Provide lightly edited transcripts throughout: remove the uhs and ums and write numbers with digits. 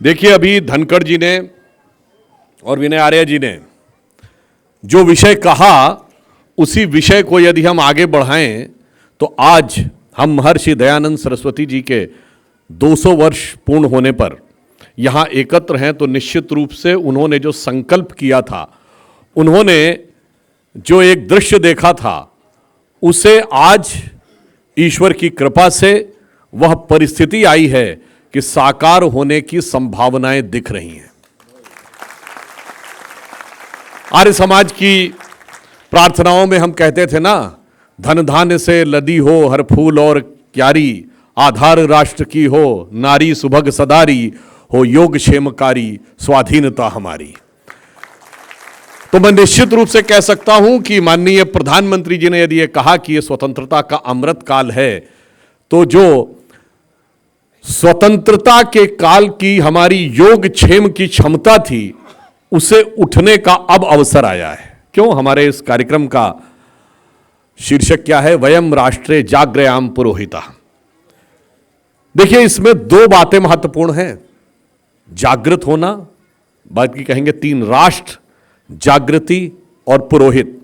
देखिए, अभी धनखड़ जी ने और विनय आर्य जी ने जो विषय कहा, उसी विषय को यदि हम आगे बढ़ाएं तो आज हम महर्षि दयानंद सरस्वती जी के 200 वर्ष पूर्ण होने पर यहाँ एकत्र हैं, तो निश्चित रूप से उन्होंने जो संकल्प किया था, उन्होंने जो एक दृश्य देखा था, उसे आज ईश्वर की कृपा से वह परिस्थिति आई है कि साकार होने की संभावनाएं दिख रही हैं। आर्य समाज की प्रार्थनाओं में हम कहते थे ना, धन धान्य से लदी हो हर फूल और क्यारी, आधार राष्ट्र की हो नारी सुभग सदारी, हो योग क्षेमकारी स्वाधीनता हमारी। तो मैं निश्चित रूप से कह सकता हूं कि माननीय प्रधानमंत्री जी ने यदि ये कहा कि ये स्वतंत्रता का अमृत काल है, तो जो स्वतंत्रता के काल की हमारी योग क्षेम की क्षमता थी, उसे उठने का अब अवसर आया है। क्यों? हमारे इस कार्यक्रम का शीर्षक क्या है? वयम राष्ट्रे जाग्रयाम पुरोहिता। देखिए, इसमें दो बातें महत्वपूर्ण हैं, जागृत होना, बाकी कहेंगे 3 राष्ट्र, जागृति और पुरोहित।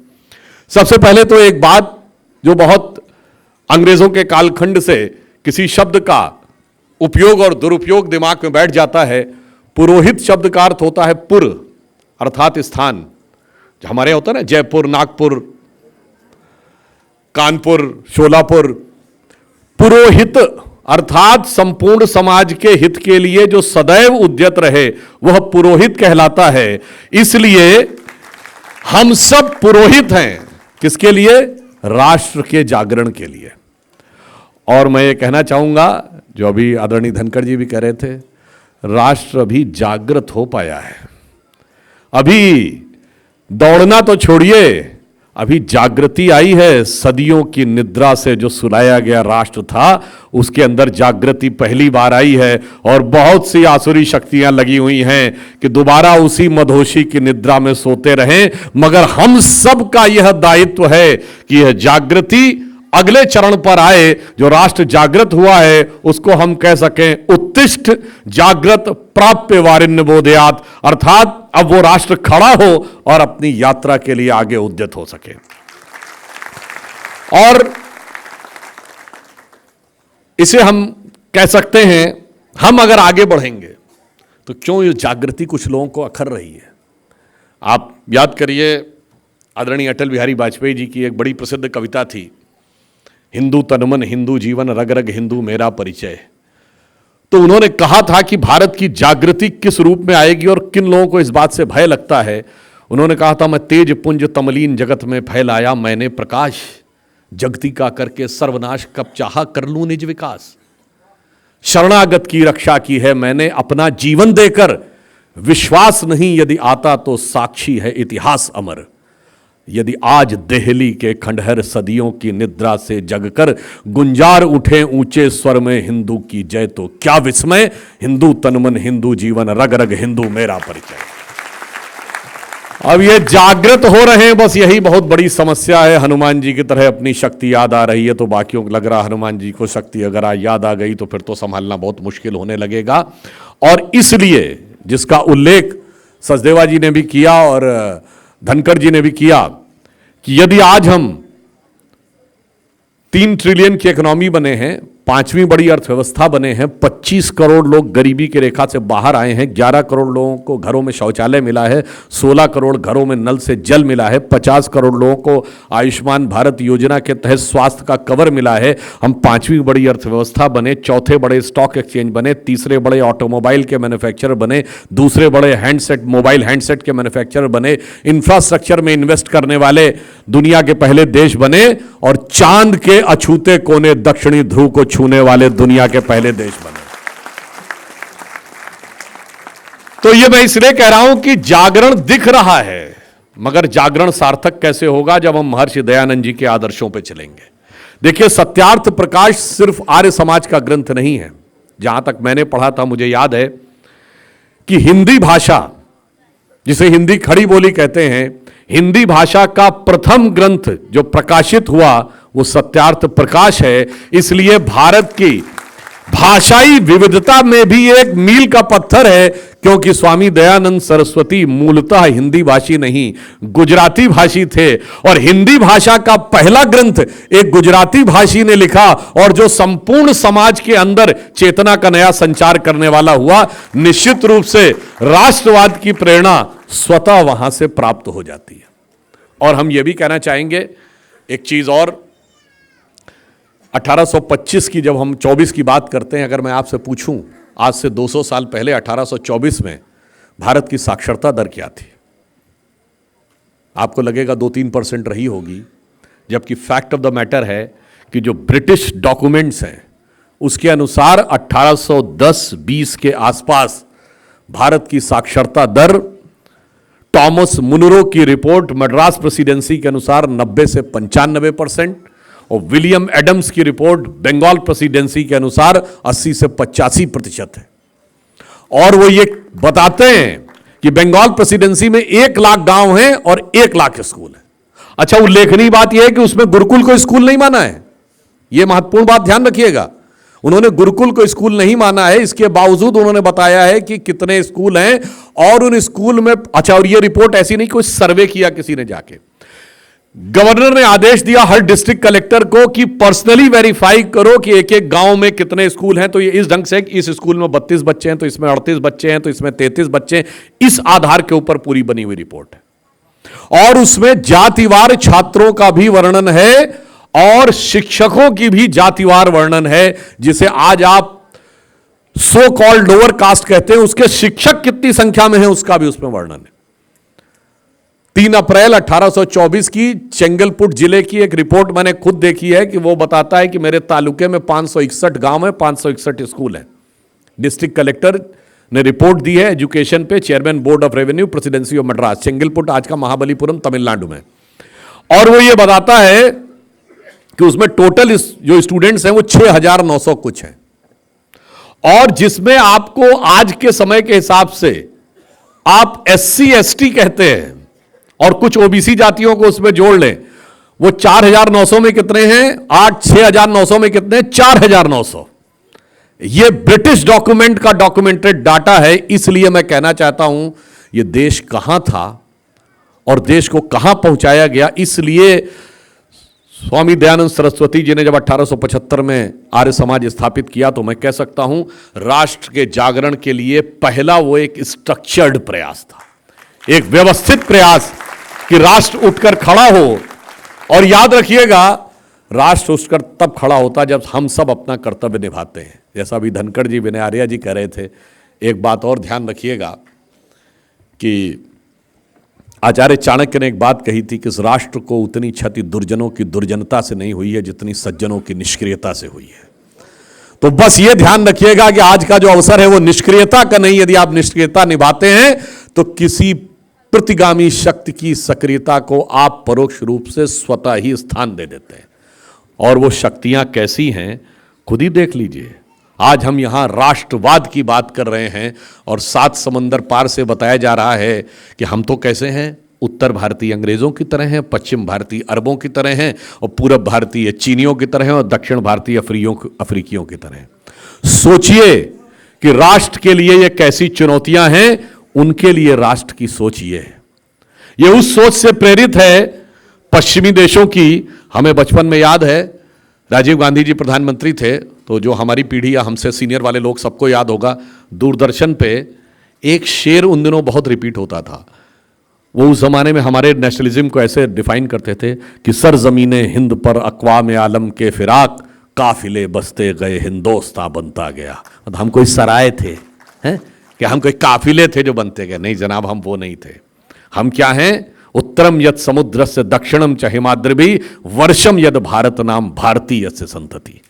सबसे पहले तो एक बात जो बहुत अंग्रेजों के कालखंड से किसी शब्द का उपयोग और दुरुपयोग दिमाग में बैठ जाता है। पुरोहित शब्द का अर्थ होता है पुर, अर्थात स्थान। जो हमारे होता है ना, जयपुर, नागपुर, कानपुर, शोलापुर। पुरोहित अर्थात संपूर्ण समाज के हित के लिए जो सदैव उद्यत रहे, वह पुरोहित कहलाता है। इसलिए हम सब पुरोहित हैं। किसके लिए? राष्ट्र के जागरण के लिए। और मैं ये कहना चाहूंगा, जो अभी आदरणीय धनखड़ जी भी कह रहे थे, राष्ट्र अभी जागृत हो पाया है। अभी दौड़ना तो छोड़िए, अभी जागृति आई है। सदियों की निद्रा से जो सुलाया गया राष्ट्र था, उसके अंदर जागृति पहली बार आई है। और बहुत सी आसुरी शक्तियां लगी हुई हैं कि दोबारा उसी मदहोशी की निद्रा में सोते रहें। मगर हम सब का यह दायित्व है कि यह जागृति अगले चरण पर आए। जो राष्ट्र जागृत हुआ है, उसको हम कह सकें उत्तिष्ठ जागृत प्राप्य वारिण्य बोधयात, अर्थात अब वो राष्ट्र खड़ा हो और अपनी यात्रा के लिए आगे उद्यत हो सके। और इसे हम कह सकते हैं, हम अगर आगे बढ़ेंगे तो क्यों ये जागृति कुछ लोगों को अखर रही है। आप याद करिए, आदरणीय अटल बिहारी वाजपेयी जी की एक बड़ी प्रसिद्ध कविता थी, हिंदू तनमन हिंदू जीवन रग रग हिंदू मेरा परिचय। तो उन्होंने कहा था कि भारत की जागृति किस रूप में आएगी और किन लोगों को इस बात से भय लगता है। उन्होंने कहा था, मैं तेज पुंज तमलीन जगत में फैलाया मैंने प्रकाश, जगती का करके सर्वनाश कब चाहा कर लूं निज विकास। शरणागत की रक्षा की है मैंने अपना जीवन देकर, विश्वास नहीं यदि आता तो साक्षी है इतिहास अमर। यदि आज देहली के खंडहर सदियों की निद्रा से जगकर गुंजार उठे ऊंचे स्वर में हिंदू की जय, तो क्या विस्मय, हिंदू तनमन हिंदू जीवन रग रग हिंदू मेरा परिचय। अब ये जागृत हो रहे हैं, बस यही बहुत बड़ी समस्या है। हनुमान जी की तरह अपनी शक्ति याद आ रही है, तो बाकियों को लग रहा हनुमान जी को शक्ति अगर याद आ गई तो फिर तो संभालना बहुत मुश्किल होने लगेगा। और इसलिए जिसका उल्लेख सचदेवा जी ने भी किया और धनखड़ जी ने भी किया कि यदि आज हम 3 ट्रिलियन की इकोनॉमी बने हैं, 5वीं बड़ी अर्थव्यवस्था बने हैं, 25 करोड़ लोग गरीबी की रेखा से बाहर आए हैं, 11 करोड़ लोगों को घरों में शौचालय मिला है, 16 करोड़ घरों में नल से जल मिला है, 50 करोड़ लोगों को आयुष्मान भारत योजना के तहत स्वास्थ्य का कवर मिला है। हम 5वीं बड़ी अर्थव्यवस्था बने, 4थे बड़े स्टॉक एक्सचेंज बने, 3रे बड़े ऑटोमोबाइल के मैन्युफैक्चरर बने, 2रे बड़े हैंडसेट मोबाइल हैंडसेट के मैन्युफैक्चरर बने, इंफ्रास्ट्रक्चर में इन्वेस्ट करने वाले दुनिया के पहले देश बने, और चांद के अछूते कोने दक्षिणी ध्रुव को छूने वाले दुनिया के पहले देश बने। तो ये मैं इसलिए कह रहा हूं कि जागरण दिख रहा है, मगर जागरण सार्थक कैसे होगा? जब हम महर्षि दयानंद जी के आदर्शों पे चलेंगे। देखिए, सत्यार्थ प्रकाश सिर्फ आर्य समाज का ग्रंथ नहीं है। जहां तक मैंने पढ़ा था, मुझे याद है कि हिंदी भाषा, जिसे हिंदी खड़ी बोली कहते हैं, हिंदी भाषा का प्रथम ग्रंथ जो प्रकाशित हुआ वो सत्यार्थ प्रकाश है। इसलिए भारत की भाषाई विविधता में भी एक मील का पत्थर है, क्योंकि स्वामी दयानंद सरस्वती मूलतः हिंदी भाषी नहीं, गुजराती भाषी थे। और हिंदी भाषा का पहला ग्रंथ एक गुजराती भाषी ने लिखा, और जो संपूर्ण समाज के अंदर चेतना का नया संचार करने वाला हुआ। निश्चित रूप से राष्ट्रवाद की प्रेरणा स्वतः वहां से प्राप्त हो जाती है। और हम यह भी कहना चाहेंगे एक चीज और, 1825 की जब हम 24 की बात करते हैं, अगर मैं आपसे पूछूं आज से 200 साल पहले 1824 में भारत की साक्षरता दर क्या थी, आपको लगेगा 2-3% रही होगी, जबकि फैक्ट ऑफ द मैटर है कि जो ब्रिटिश डॉक्यूमेंट्स हैं उसके अनुसार 1810-20 के आसपास भारत की साक्षरता दर, टॉमस मुनरो की रिपोर्ट मद्रास प्रेसिडेंसी के अनुसार 90 से 95%, और विलियम एडम्स की रिपोर्ट बंगाल प्रेसिडेंसी के अनुसार 80 से 85% है। और वो ये बताते हैं कि बंगाल प्रेसिडेंसी में 1 लाख गांव हैं और 1 लाख स्कूल है। अच्छा, उल्लेखनीय बात यह है कि उसमें गुरुकुल को स्कूल नहीं माना है, यह महत्वपूर्ण बात ध्यान रखिएगा। उन्होंने गुरुकुल को स्कूल नहीं माना है, इसके बावजूद उन्होंने बताया है कि कितने स्कूल हैं और उन स्कूल में। अच्छा, और यह रिपोर्ट ऐसी नहीं, कोई सर्वे किया किसी ने जाके, गवर्नर ने आदेश दिया हर डिस्ट्रिक्ट कलेक्टर को कि पर्सनली वेरीफाई करो कि एक एक गांव में कितने स्कूल हैं। तो ये इस ढंग से कि इस स्कूल में 32 बच्चे हैं, तो इसमें 38 बच्चे हैं, तो इसमें 33 बच्चे हैं। इस आधार के ऊपर पूरी बनी हुई रिपोर्ट है। और उसमें जातिवार छात्रों का भी वर्णन है और शिक्षकों की भी जातिवार वर्णन है, जिसे आज आप सो कॉल्ड लोअर कास्ट कहते हैं। उसके शिक्षक कितनी संख्या में है उसका भी उसमें वर्णन है। 3 अप्रैल 1824 की चेंगलपुट जिले की एक रिपोर्ट मैंने खुद देखी है कि वो बताता है कि मेरे तालुके में 561 गांव है, 561 स्कूल हैं। डिस्ट्रिक्ट कलेक्टर ने रिपोर्ट दी है एजुकेशन पे, chairman board of revenue, presidency of Madras, Chengalpattu आज का महाबलीपुरम तमिलनाडु में। और वो ये बताता है कि उसमें टोटल जो स्टूडेंट्स हैं वो 6900 कुछ हैं, और जिसमें आपको आज के समय के हिसाब से आप SC ST कहते हैं और कुछ OBC जातियों को उसमें जोड़ लें, वो 4900 में कितने हैं, 6900 में कितने, 4900। ये ब्रिटिश डॉक्यूमेंट का डॉक्यूमेंटेड डाटा है। इसलिए मैं कहना चाहता हूं ये देश कहां था और देश को कहां पहुंचाया गया। इसलिए स्वामी दयानंद सरस्वती जी ने जब 1875 में आर्य समाज स्थापित किया, तो मैं कह सकता हूं राष्ट्र के जागरण के लिए पहला वो एक स्ट्रक्चर्ड प्रयास था, एक व्यवस्थित प्रयास कि राष्ट्र उठकर खड़ा हो। और याद रखिएगा, राष्ट्र उठकर तब खड़ा होता जब हम सब अपना कर्तव्य निभाते हैं। जैसा अभी धनखड़ जी, विनय आर्या जी कह रहे थे। एक बात और ध्यान रखिएगा कि आचार्य चाणक्य ने एक बात कही थी कि इस राष्ट्र को उतनी क्षति दुर्जनों की दुर्जनता से नहीं हुई है जितनी सज्जनों की निष्क्रियता से हुई है। तो बस ये ध्यान रखिएगा कि आज का जो अवसर है वो निष्क्रियता का नहीं। यदि आप निष्क्रियता निभाते हैं तो किसी प्रतिगामी शक्ति की सक्रियता को आप परोक्ष रूप से स्वतः ही स्थान दे देते हैं। और वो शक्तियां कैसी हैं खुद ही देख लीजिए। आज हम यहां राष्ट्रवाद की बात कर रहे हैं और 7 समंदर पार से बताया जा रहा है कि हम तो कैसे हैं, उत्तर भारतीय अंग्रेजों की तरह हैं, पश्चिम भारतीय अरबों की तरह हैं, और पूरब भारतीय चीनियों की तरह हैं, और दक्षिण भारतीय अफ्रीकियों की तरह हैं। सोचिए कि राष्ट्र के लिए ये कैसी चुनौतियां हैं, उनके लिए राष्ट्र की सोच ये उस सोच से प्रेरित है पश्चिमी देशों की। हमें बचपन में याद है, राजीव गांधी जी प्रधानमंत्री थे, तो जो हमारी पीढ़ी या हमसे सीनियर वाले लोग सबको याद होगा, दूरदर्शन पे एक शेर उन दिनों बहुत रिपीट होता था। वो उस जमाने में हमारे नेशनलिज्म को ऐसे डिफाइन करते थे कि सरजमीने हिंद पर अक़वाम आलम के फिराक, काफिले बसते गए हिंदोस्तां बनता गया। हम कोई सराय थे हैं कि हम कोई काफिले थे जो बनते गए? नहीं जनाब, हम वो नहीं थे। हम क्या हैं? उत्तरम यद समुद्र से दक्षिणम च हिमाद्रिभि वर्षम यद भारत नाम भारतीय से संतति।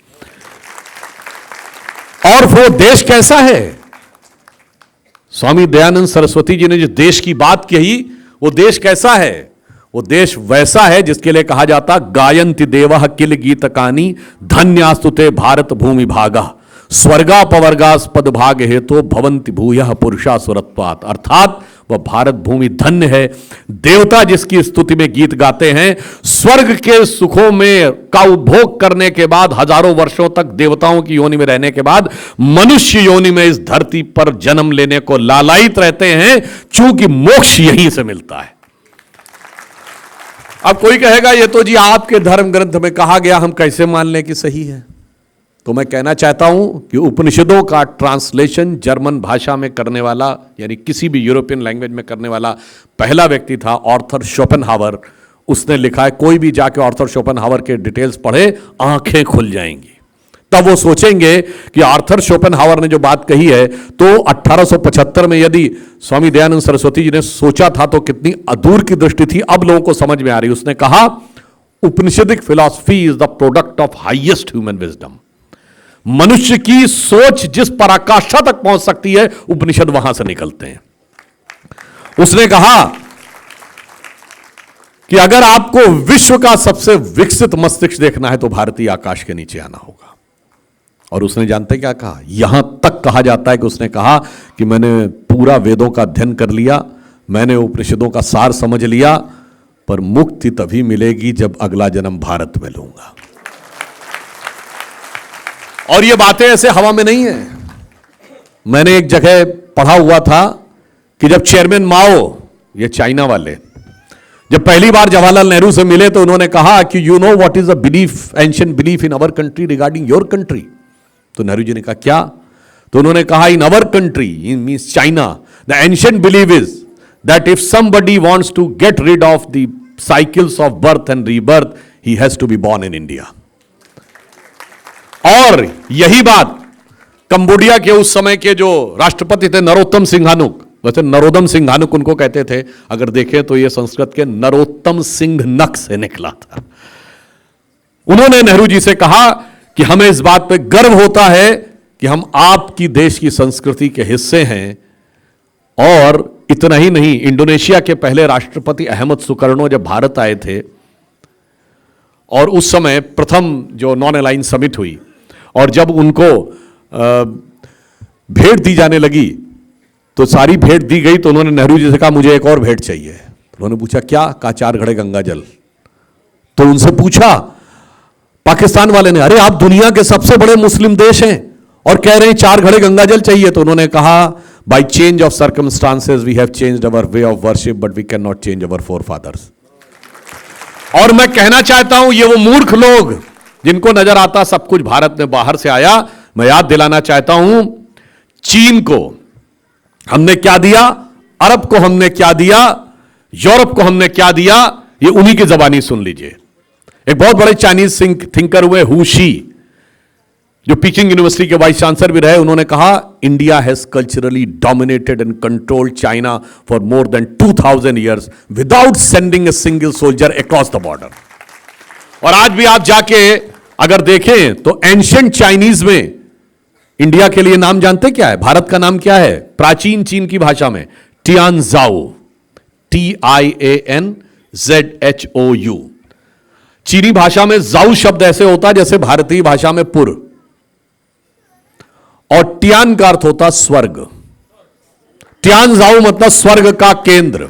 और वो देश कैसा है? स्वामी दयानंद सरस्वती जी ने जो देश की बात कही, वो देश कैसा है? वो देश वैसा है जिसके लिए कहा जाता गायन्ति देवः किल गीतकानि धन्यास्तुते भारत भूमि भागा स्वर्गापवर्गास्पद भाग हेतु भवन्ति भूयः पुरुषा सुरत्वात्। अर्थात वह भारत भूमि धन्य है। देवता जिसकी स्तुति में गीत गाते हैं, स्वर्ग के सुखों में का उपभोग करने के बाद, हजारों वर्षों तक देवताओं की योनि में रहने के बाद मनुष्य योनि में इस धरती पर जन्म लेने को लालायित रहते हैं, चूंकि मोक्ष यहीं से मिलता है। अब कोई कहेगा ये तो जी आपके धर्म ग्रंथ में कहा गया, हम कैसे मान लें कि सही है? तो मैं कहना चाहता हूं कि उपनिषदों का ट्रांसलेशन जर्मन भाषा में करने वाला, यानी किसी भी यूरोपियन लैंग्वेज में करने वाला पहला व्यक्ति था आर्थर शोपेनहावर। उसने लिखा है, कोई भी जाके आर्थर शोपेनहावर के डिटेल्स पढ़े, आंखें खुल जाएंगी। तब वो सोचेंगे कि आर्थर शोपेनहावर ने जो बात कही है, तो 1875 में यदि स्वामी दयानंद सरस्वती जी ने सोचा था तो कितनी अदूर की दृष्टि थी, अब लोगों को समझ में आ रही। उसने कहा, Upanishadic philosophy is the product of highest human wisdom. मनुष्य की सोच जिस पराकाष्ठा तक पहुंच सकती है, उपनिषद वहां से निकलते हैं। उसने कहा कि अगर आपको विश्व का सबसे विकसित मस्तिष्क देखना है तो भारतीय आकाश के नीचे आना होगा। और उसने जानते क्या कहा? यहां तक कहा जाता है कि उसने कहा कि मैंने पूरा वेदों का अध्ययन कर लिया, मैंने उपनिषदों का सार समझ लिया, पर मुक्ति तभी मिलेगी जब अगला जन्म भारत में लूंगा। और ये बातें ऐसे हवा में नहीं है। मैंने एक जगह पढ़ा हुआ था कि जब चेयरमैन माओ, ये चाइना वाले, जब पहली बार जवाहरलाल नेहरू से मिले तो उन्होंने कहा कि you know what is a belief, ancient belief in our country regarding your country. तो नेहरू जी ने कहा क्या? तो उन्होंने कहा, in our country, in means China, the ancient believe is that if somebody wants to get rid of the cycles of birth and rebirth, he has to be born in India. और यही बात Cambodia के उस समय के जो राष्ट्रपति थे नरोत्तम सिंघानुक, वैसे नरोदम सिंघानुक उनको कहते थे, अगर देखें तो यह संस्कृत के नरोत्तम सिंह नक से निकला था। उन्होंने नेहरू जी से कहा कि हमें इस बात पे गर्व होता है कि हम आपकी देश की संस्कृति के हिस्से हैं। और इतना ही नहीं, इंडोनेशिया के पहले राष्ट्रपति अहमद सुकर्णो जब भारत आए थे, और उस समय प्रथम जो नॉन अलाइन समिट हुई, और जब उनको भेंट दी जाने लगी तो सारी भेंट दी गई, तो उन्होंने नेहरू जी से कहा मुझे एक और भेंट चाहिए। उन्होंने पूछा क्या? कहा 4 घड़े गंगा जल। तो उनसे पूछा पाकिस्तान वाले ने, अरे आप दुनिया के सबसे बड़े मुस्लिम देश हैं और कह रहे हैं 4 घड़े गंगा जल चाहिए। तो उन्होंने कहा, by change of circumstances we have changed our way of worship, but we can not change our forefathers. और मैं कहना चाहता हूं, ये वो मूर्ख लोग जिनको नजर आता सब कुछ भारत में बाहर से आया, मैं याद दिलाना चाहता हूं, चीन को हमने क्या दिया, अरब को हमने क्या दिया, यूरोप को हमने क्या दिया, ये उन्हीं की जबानी सुन लीजिए। एक बहुत बड़े चाइनीज थिंकर हुए हु शी, जो पीकिंग यूनिवर्सिटी के वाइस चांसलर भी रहे, उन्होंने कहा, India has culturally dominated and controlled China for more than 2000 years without sending a single soldier across the border. और आज भी आप जाके अगर देखें तो एंशिएंट चाइनीज में इंडिया के लिए नाम जानते क्या है? भारत का नाम क्या है प्राचीन चीन की भाषा में? टियानजाओ, TIANZHOU। चीनी भाषा में जाऊ शब्द ऐसे होता है जैसे भारतीय भाषा में पुर, और टियान का अर्थ होता स्वर्ग। टियानजाओ मतलब स्वर्ग का केंद्र।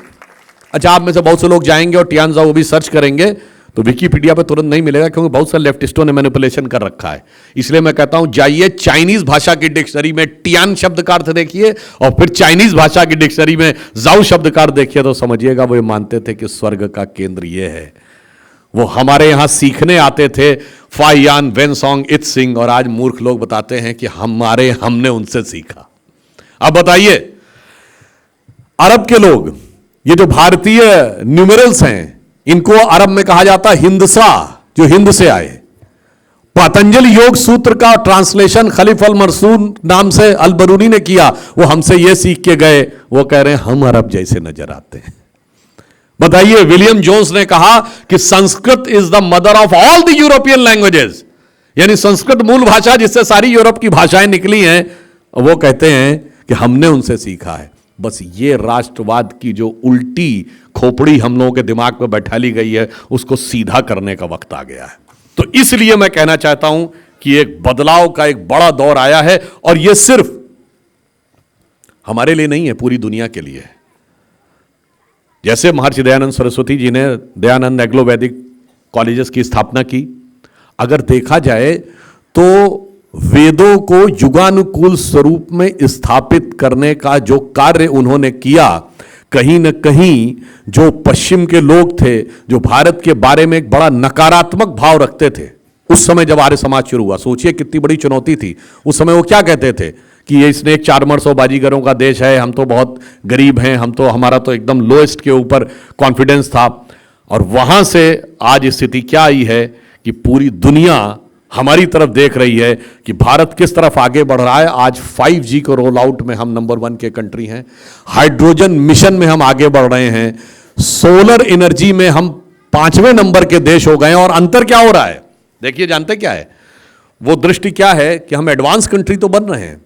अच्छा, आप में से बहुत से लोग जाएंगे और टियानजाओ भी सर्च करेंगे तो विकिपीडिया पे तुरंत नहीं मिलेगा, क्योंकि बहुत सारे लेफ्टिस्टों ने मैनिपुलेशन कर रखा है। इसलिए मैं कहता हूं, जाइए चाइनीज भाषा की डिक्शनरी में टियान शब्द का अर्थ देखिए, और फिर चाइनीज भाषा की डिक्शनरी में जाऊ शब्द का अर्थ देखिए, तो समझिएगा वो मानते थे कि स्वर्ग का केंद्र ये है। वो हमारे यहां सीखने आते थे फाइयान वेनसोंग इत्सिंग, और आज मूर्ख लोग बताते हैं कि हमने उनसे सीखा। अब बताइए, अरब के लोग, ये जो भारतीय न्यूमेरल्स हैं, इनको अरब में कहा जाता है हिंदसा, जो हिंद से आए। पतंजलि योग सूत्र का ट्रांसलेशन खलीफ अल मरसून नाम से अल बरूनी ने किया, वो हमसे ये सीख के गए, वो कह रहे हैं हम अरब जैसे नजर आते हैं। बताइए, विलियम जोन्स ने कहा कि Sanskrit is the mother of all the European languages, यानी संस्कृत मूल भाषा जिससे सारी यूरोप की भाषाएं निकली हैं। वो कहते हैं कि हमने उनसे सीखा है। बस ये राष्ट्रवाद की जो उल्टी खोपड़ी हम लोगों के दिमाग में बैठा ली गई है, उसको सीधा करने का वक्त आ गया है। तो इसलिए मैं कहना चाहता हूं कि एक बदलाव का एक बड़ा दौर आया है, और यह सिर्फ हमारे लिए नहीं है, पूरी दुनिया के लिए है। जैसे महर्षि दयानंद सरस्वती जी ने दयानंद एग्लो वैदिक कॉलेजेस की स्थापना की, अगर देखा जाए तो वेदों को युगानुकूल स्वरूप में स्थापित करने का जो कार्य उन्होंने किया, कहीं न कहीं जो पश्चिम के लोग थे, जो भारत के बारे में एक बड़ा नकारात्मक भाव रखते थे, उस समय जब आर्य समाज शुरू हुआ, सोचिए कितनी बड़ी चुनौती थी उस समय। वो क्या कहते थे कि ये स्नेक चार्मर्स और बाजीगरों का देश है, हम तो बहुत गरीब हैं, हमारा तो एकदम लोएस्ट के ऊपर कॉन्फिडेंस था। और वहां से आज स्थिति क्या आई है कि पूरी दुनिया हमारी तरफ देख रही है कि भारत किस तरफ आगे बढ़ रहा है। आज 5G को रोल आउट में हम नंबर 1 के कंट्री हैं, हाइड्रोजन मिशन में हम आगे बढ़ रहे हैं, सोलर एनर्जी में हम 5वें नंबर के देश हो गए हैं। और अंतर क्या हो रहा है देखिए, जानते क्या है वो दृष्टि क्या है कि हम एडवांस कंट्री तो बन रहे हैं,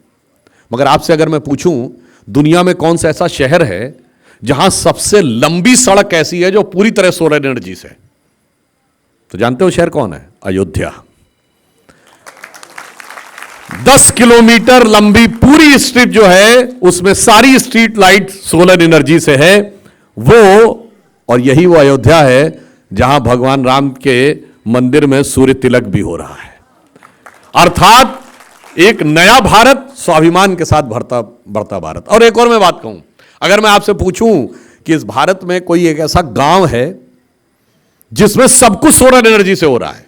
मगर आपसे अगर मैं पूछूं दुनिया में कौन सा ऐसा शहर है जहां सबसे लंबी सड़क ऐसी है जो पूरी तरह सोलर एनर्जी से, तो जानते हो शहर कौन है? अयोध्या। 10 किलोमीटर लंबी पूरी स्ट्रीट जो है उसमें सारी स्ट्रीट लाइट सोलर एनर्जी से है वो। और यही वो अयोध्या है जहां भगवान राम के मंदिर में सूर्य तिलक भी हो रहा है। अर्थात एक नया भारत, स्वाभिमान के साथ बढ़ता भारत। और एक और मैं बात कहूं, अगर मैं आपसे पूछूं कि इस भारत में कोई एक ऐसा गांव है जिसमें सब कुछ सोलर एनर्जी से हो रहा है,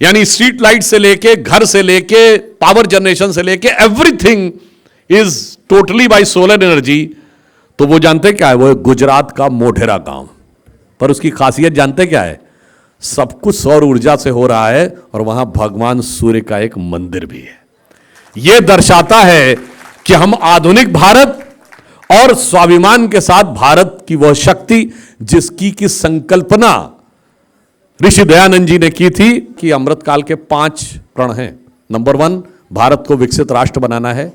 यानी स्ट्रीट लाइट से लेके, घर से लेके, पावर जनरेशन से लेके, everything is totally bye solar energy, तो वो जानते क्या है? वो गुजरात का मोढेरा गांव। पर उसकी खासियत जानते क्या है? सब कुछ सौर ऊर्जा से हो रहा है और वहां भगवान सूर्य का एक मंदिर भी है। यह दर्शाता है कि हम आधुनिक भारत और स्वाभिमान के साथ भारत की वह शक्ति जिसकी की संकल्पना ऋषि दयानंद जी ने की थी कि अमृतकाल के 5 प्रण हैं। नंबर 1 भारत को विकसित राष्ट्र बनाना है,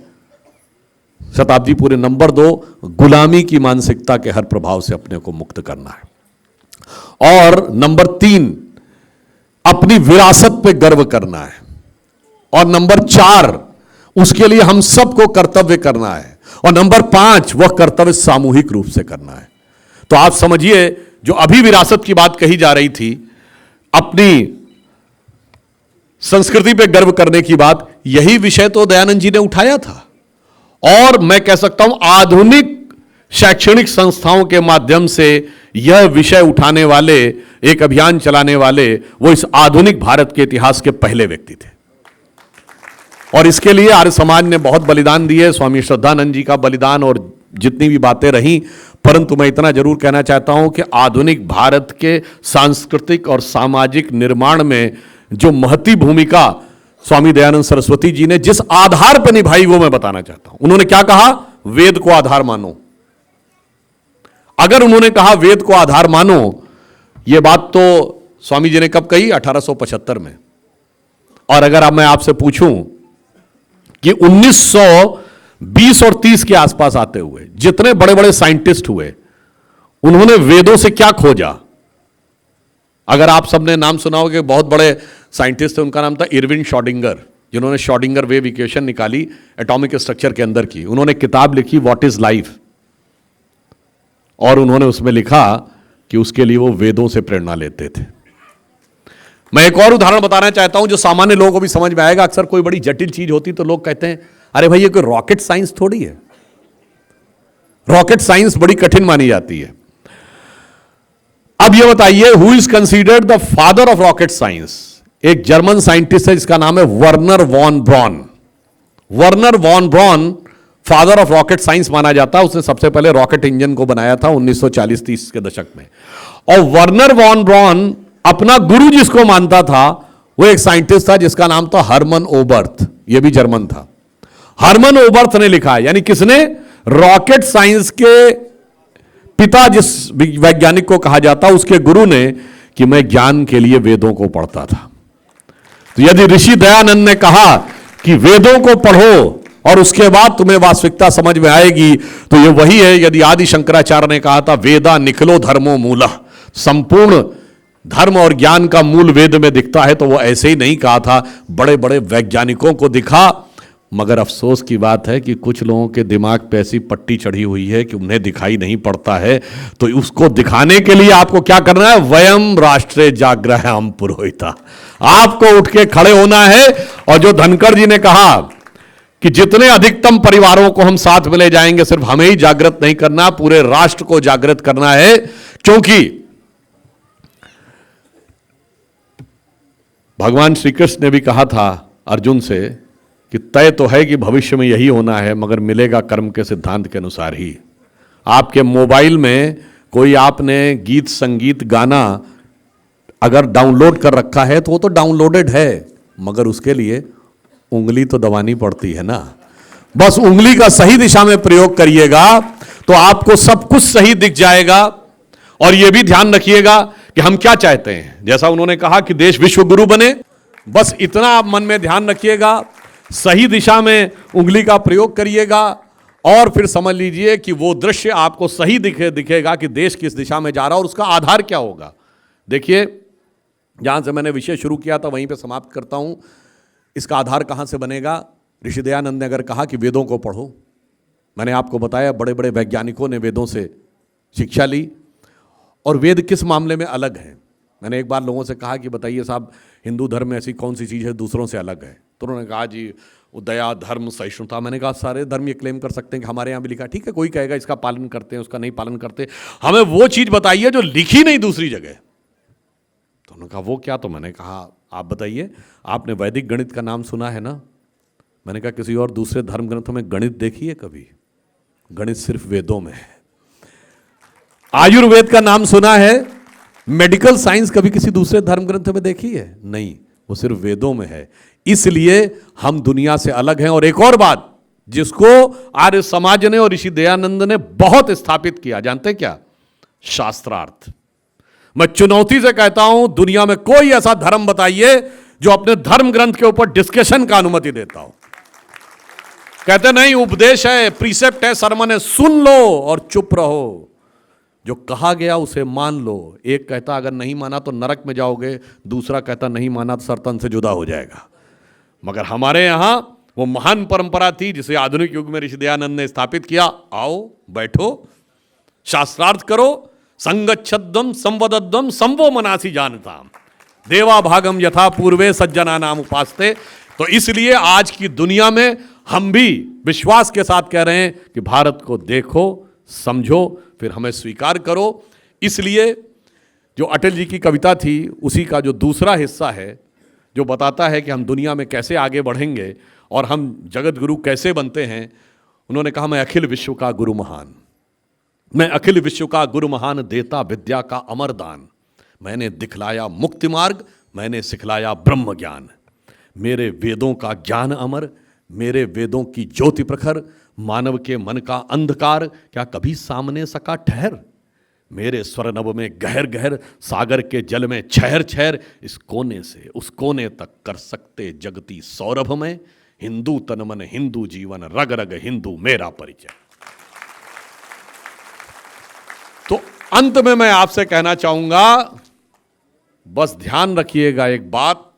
शताब्दी पूरे। नंबर 2 गुलामी की मानसिकता के हर प्रभाव से अपने को मुक्त करना है। और नंबर 3 अपनी विरासत पे गर्व करना है। और नंबर 4 उसके लिए हम सबको कर्तव्य करना है। और नंबर 5 वह कर्तव्य सामूहिक रूप से करना है। तो आप समझिए, जो अभी विरासत की बात कही जा रही थी, अपनी संस्कृति पे गर्व करने की बात, यही विषय तो दयानंद जी ने उठाया था। और मैं कह सकता हूं आधुनिक शैक्षणिक संस्थाओं के माध्यम से यह विषय उठाने वाले, एक अभियान चलाने वाले, वो इस आधुनिक भारत के इतिहास के पहले व्यक्ति थे। और इसके लिए आर्य समाज ने बहुत बलिदान दिए, स्वामी श्रद्धानंद जी का बलिदान और जितनी भी बातें रहीं। परंतु मैं इतना जरूर कहना चाहता हूं कि आधुनिक भारत के सांस्कृतिक और सामाजिक निर्माण में जो महती भूमिका स्वामी दयानंद सरस्वती जी ने जिस आधार पर निभाई, वो मैं बताना चाहता हूं। उन्होंने क्या कहा? वेद को आधार मानो। अगर उन्होंने कहा वेद को आधार मानो, यह बात तो स्वामी जी ने कब कही? 1875 में। और अगर अब मैं आपसे पूछूं कि 1920 और 30 के आसपास आते हुए जितने बड़े बड़े साइंटिस्ट हुए, उन्होंने वेदों से क्या खोजा? अगर आप सबने नाम सुना होगा, बहुत बड़े साइंटिस्ट थे, उनका नाम था इरविन शॉडिंगर, जिन्होंने शॉडिंगर वेव इक्वेशन निकाली एटॉमिक स्ट्रक्चर के अंदर की। उन्होंने किताब लिखी व्हाट इज लाइफ, और उन्होंने उसमें लिखा कि उसके लिए वो वेदों से प्रेरणा लेते थे। मैं एक और उदाहरण बताना चाहता हूं जो सामान्य लोगों को भी समझ में आएगा। अक्सर कोई बड़ी जटिल चीज होती तो लोग कहते हैं अरे भाई ये कोई रॉकेट साइंस थोड़ी है, रॉकेट साइंस बड़ी कठिन मानी जाती है। अब ये बताइए, who is considered the father of rocket science? एक जर्मन साइंटिस्ट है जिसका नाम है Wernher von Braun. Wernher von Braun father of rocket science माना जाता है। उसने सबसे पहले रॉकेट इंजन को बनाया था 1940-30 के दशक में। और वर्नर वॉन ब्रॉन अपना गुरु जिसको मानता था, वो एक साइंटिस्ट था जिसका नाम था हरमन ओबर्थ। ये भी जर्मन था। हरमन ओबर्थ ने लिखा, यानी किसने? रॉकेट साइंस के पिता जिस वैज्ञानिक को कहा जाता, उसके गुरु ने, कि मैं ज्ञान के लिए वेदों को पढ़ता था। तो यदि ऋषि दयानंद ने कहा कि वेदों को पढ़ो और उसके बाद तुम्हें वास्तविकता समझ में आएगी, तो ये वही है यदि आदि शंकराचार्य ने कहा था वेदा निखलो धर्मो मूलः, संपूर्ण धर्म और ज्ञान का मूल वेद में दिखता है, तो वो ऐसे ही नहीं कहा था। बड़े बड़े वैज्ञानिकों को दिखा, मगर अफसोस की बात है कि कुछ लोगों के दिमाग पे ऐसी पट्टी चढ़ी हुई है कि उन्हें दिखाई नहीं पड़ता है। तो उसको दिखाने के लिए आपको क्या करना है? वयम राष्ट्रे जाग्रहम पुरोहिता, आपको उठ के खड़े होना है। और जो धनखड़ जी ने कहा कि जितने अधिकतम परिवारों को हम साथ में ले जाएंगे, सिर्फ हमें ही जागृत नहीं करना, पूरे राष्ट्र को जागृत करना है। क्योंकि भगवान श्री कृष्ण ने भी कहा था अर्जुन से कि तय तो है कि भविष्य में यही होना है, मगर मिलेगा कर्म के सिद्धांत के अनुसार ही। आपके मोबाइल में कोई आपने गीत संगीत गाना अगर डाउनलोड कर रखा है तो वो तो डाउनलोडेड है, मगर उसके लिए उंगली तो दबानी पड़ती है ना। बस उंगली का सही दिशा में प्रयोग करिएगा तो आपको सब कुछ सही दिख जाएगा। और यह भी ध्यान रखिएगा कि हम क्या चाहते हैं। जैसा उन्होंने कहा कि देश विश्व गुरु बने, बस इतना आप मन में ध्यान रखिएगा, सही दिशा में उंगली का प्रयोग करिएगा और फिर समझ लीजिए कि वो दृश्य आपको सही दिखेगा कि देश किस दिशा में जा रहा है और उसका आधार क्या होगा। देखिए, जहां से मैंने विषय शुरू किया था वहीं पे समाप्त करता हूं। इसका आधार कहां से बनेगा? ऋषि दयानंद ने अगर कहा कि वेदों को पढ़ो, मैंने आपको बताया बड़े बड़े वैज्ञानिकों ने वेदों से शिक्षा ली। और वेद किस मामले में अलग है? मैंने एक बार लोगों से कहा कि बताइए साहब, हिंदू धर्म में ऐसी कौन सी चीज़ है दूसरों से अलग है? तो उन्होंने कहा जी दया, धर्म, सहिष्णुता। मैंने कहा सारे धर्म ये क्लेम कर सकते हैं कि हमारे यहाँ भी लिखा। ठीक है, कोई कहेगा इसका पालन करते हैं, उसका नहीं पालन करते, हमें वो चीज़ बताइए जो लिखी नहीं दूसरी जगह। तो उन्होंने कहा वो क्या? तो मैंने कहा आप बताइए, आपने वैदिक गणित का नाम सुना है ना? मैंने कहा किसी और दूसरे धर्म ग्रंथों में गणित देखी है कभी? गणित सिर्फ वेदों में है। आयुर्वेद का नाम सुना है? मेडिकल साइंस कभी किसी दूसरे धर्म ग्रंथ में देखी है? नहीं, वो सिर्फ वेदों में है। इसलिए हम दुनिया से अलग हैं। और एक और बात जिसको आर्य समाज ने और ऋषि दयानंद ने बहुत स्थापित किया, जानते क्या? शास्त्रार्थ। मैं चुनौती से कहता हूं, दुनिया में कोई ऐसा धर्म बताइए जो अपने धर्म ग्रंथ के ऊपर डिस्कशन का अनुमति देता हो। कहते नहीं, उपदेश है, प्रीसेप्ट है, सरमन है, सुन लो और चुप रहो, जो कहा गया उसे मान लो। एक कहता अगर नहीं माना तो नरक में जाओगे, दूसरा कहता नहीं माना तो सरतन से जुदा हो जाएगा। मगर हमारे यहाँ वो महान परंपरा थी जिसे आधुनिक युग में ऋषि दयानंद ने स्थापित किया। आओ, बैठो, शास्त्रार्थ करो, संगच्छद्वम संवदद्वम संवो मनासी जानता, देवा भागम यथा पूर्वे सज्जना नाम उपासते। तो इसलिए आज की दुनिया में हम भी विश्वास के साथ कह रहे हैं कि भारत को देखो, समझो, फिर हमें स्वीकार करो। इसलिए जो अटल जी की कविता थी उसी का जो दूसरा हिस्सा है जो बताता है कि हम दुनिया में कैसे आगे बढ़ेंगे और हम जगत गुरु कैसे बनते हैं, उन्होंने कहा मैं अखिल विश्व का गुरु महान, मैं अखिल विश्व का गुरु महान, देता विद्या का अमर दान, मैंने दिखलाया मुक्ति मार्ग, मैंने सिखलाया ब्रह्म ज्ञान, मेरे वेदों का ज्ञान अमर, मेरे वेदों की ज्योति प्रखर, मानव के मन का अंधकार क्या कभी सामने सका ठहर, मेरे स्वर में गहर गहर, सागर के जल में छहर छहर, इस कोने से उस कोने तक कर सकते जगती सौरभ में, हिंदू तन मन हिंदू जीवन, रग रग हिंदू मेरा परिचय। तो अंत में मैं आपसे कहना चाहूंगा, बस ध्यान रखिएगा एक बात,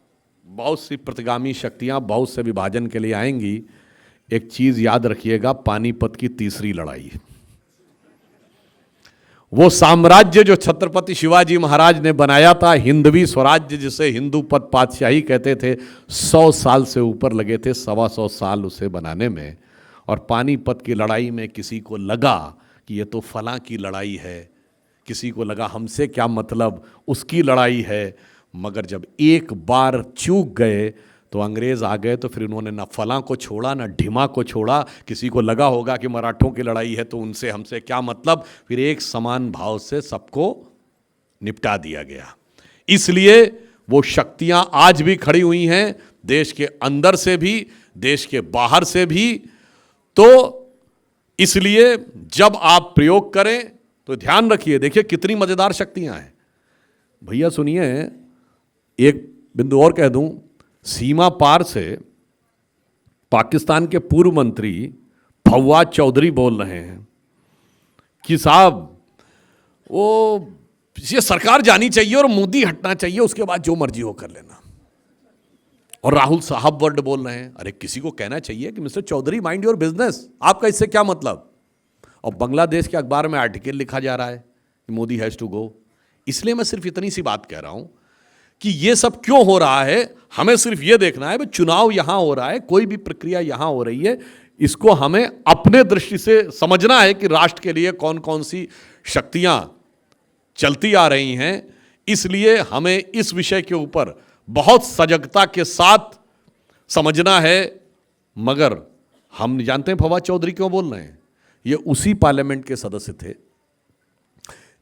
बहुत सी प्रतिगामी शक्तियां बहुत से विभाजन के लिए आएंगी। एक चीज याद रखिएगा, पानीपत की तीसरी लड़ाई, वो साम्राज्य जो छत्रपति शिवाजी महाराज ने बनाया था, हिंदवी स्वराज्य जिसे हिंदू पद पातशाही कहते थे, 100 साल से ऊपर लगे थे, 125 साल उसे बनाने में। और पानीपत की लड़ाई में किसी को लगा कि ये तो फलां की लड़ाई है, किसी को लगा हमसे क्या मतलब, उसकी लड़ाई है। मगर जब एक बार चूक गए तो अंग्रेज आ गए, तो फिर उन्होंने ना फलां को छोड़ा ना ढिमा को छोड़ा। किसी को लगा होगा कि मराठों की लड़ाई है तो उनसे हमसे क्या मतलब, फिर एक समान भाव से सबको निपटा दिया गया। इसलिए वो शक्तियां आज भी खड़ी हुई हैं, देश के अंदर से भी, देश के बाहर से भी। तो इसलिए जब आप प्रयोग करें तो ध्यान रखिए, देखिए कितनी मजेदार शक्तियां हैं भैया। सुनिए, एक बिंदु और कह दूं, सीमा पार से पाकिस्तान के पूर्व मंत्री फवाद चौधरी बोल रहे हैं कि साहब वो ये सरकार जानी चाहिए और मोदी हटना चाहिए, उसके बाद जो मर्जी हो कर लेना। और राहुल साहब वर्ड बोल रहे हैं। अरे किसी को कहना चाहिए कि mister Chaudhary mind your business, आपका इससे क्या मतलब। और बांग्लादेश के अखबार में आर्टिकल लिखा जा रहा है कि मोदी हैज़ टू गो। इसलिए मैं सिर्फ इतनी सी बात कह रहा हूं कि ये सब क्यों हो रहा है, हमें सिर्फ ये देखना है। चुनाव यहां हो रहा है, कोई भी प्रक्रिया यहां हो रही है, इसको हमें अपने दृष्टि से समझना है कि राष्ट्र के लिए कौन कौन सी शक्तियां चलती आ रही हैं। इसलिए हमें इस विषय के ऊपर बहुत सजगता के साथ समझना है। मगर हम जानते हैं फवाद चौधरी क्यों बोल रहे हैं। ये उसी पार्लियामेंट के सदस्य थे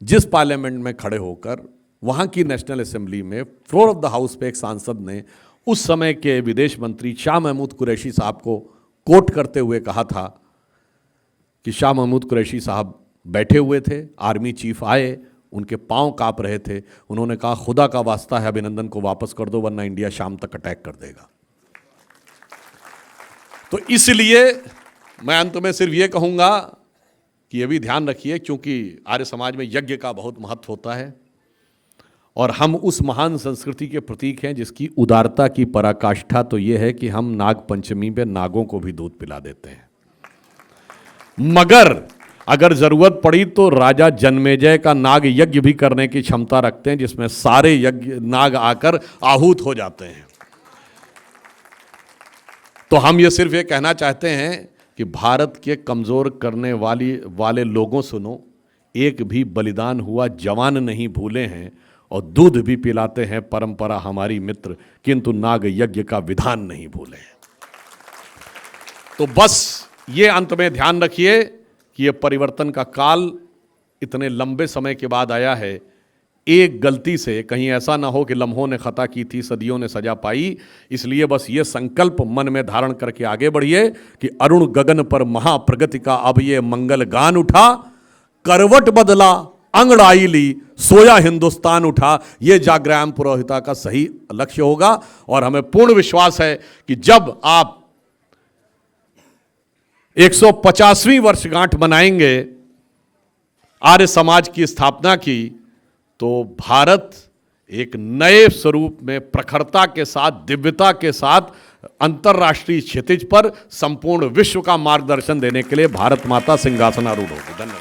जिस पार्लियामेंट में खड़े होकर वहां की नेशनल असेंबली में फ्लोर ऑफ द हाउस पे एक सांसद ने उस समय के विदेश मंत्री शाह महमूद कुरैशी साहब को कोट करते हुए कहा था कि शाह महमूद कुरैशी साहब बैठे हुए थे, आर्मी चीफ आए, उनके पांव कांप रहे थे, उन्होंने कहा खुदा का वास्ता है अभिनंदन को वापस कर दो वरना इंडिया शाम तक अटैक कर देगा। तो इसलिए मैं अंत में सिर्फ ये कहूंगा कि ये भी ध्यान रखिए, क्योंकि आर्य समाज में यज्ञ का बहुत महत्व होता है और हम उस महान संस्कृति के प्रतीक हैं जिसकी उदारता की पराकाष्ठा तो ये है कि हम नाग पंचमी पे नागों को भी दूध पिला देते हैं। मगर अगर जरूरत पड़ी तो राजा जन्मेजय का नाग यज्ञ भी करने की क्षमता रखते हैं, जिसमें सारे यज्ञ नाग आकर आहूत हो जाते हैं। तो हम ये सिर्फ ये कहना चाहते हैं कि भारत के कमजोर करने वाले लोगों सुनो, एक भी बलिदान हुआ जवान नहीं भूले हैं और दूध भी पिलाते हैं परंपरा हमारी मित्र, किंतु नाग यज्ञ का विधान नहीं भूले हैं। तो बस ये अंत में ध्यान रखिए कि ये परिवर्तन का काल इतने लंबे समय के बाद आया है। एक गलती से कहीं ऐसा ना हो कि लम्हों ने खता की थी सदियों ने सजा पाई। इसलिए बस ये संकल्प मन में धारण करके आगे बढ़िए कि अरुण गगन पर महाप्रगति का अब ये मंगल गान उठा, करवट बदला अंगड़ाई ली, सोया हिंदुस्तान उठा। ये जागरण पुरोहिता का सही लक्ष्य होगा और हमें पूर्ण विश्वास है कि जब आप 150वीं वर्षगांठ मनाएंगे आर्य समाज की स्थापना की, तो भारत एक नए स्वरूप में प्रखरता के साथ, दिव्यता के साथ अंतर्राष्ट्रीय क्षितिज पर संपूर्ण विश्व का मार्गदर्शन देने के लिए भारत माता सिंहासनारूढ़ होगी। धन्यवाद।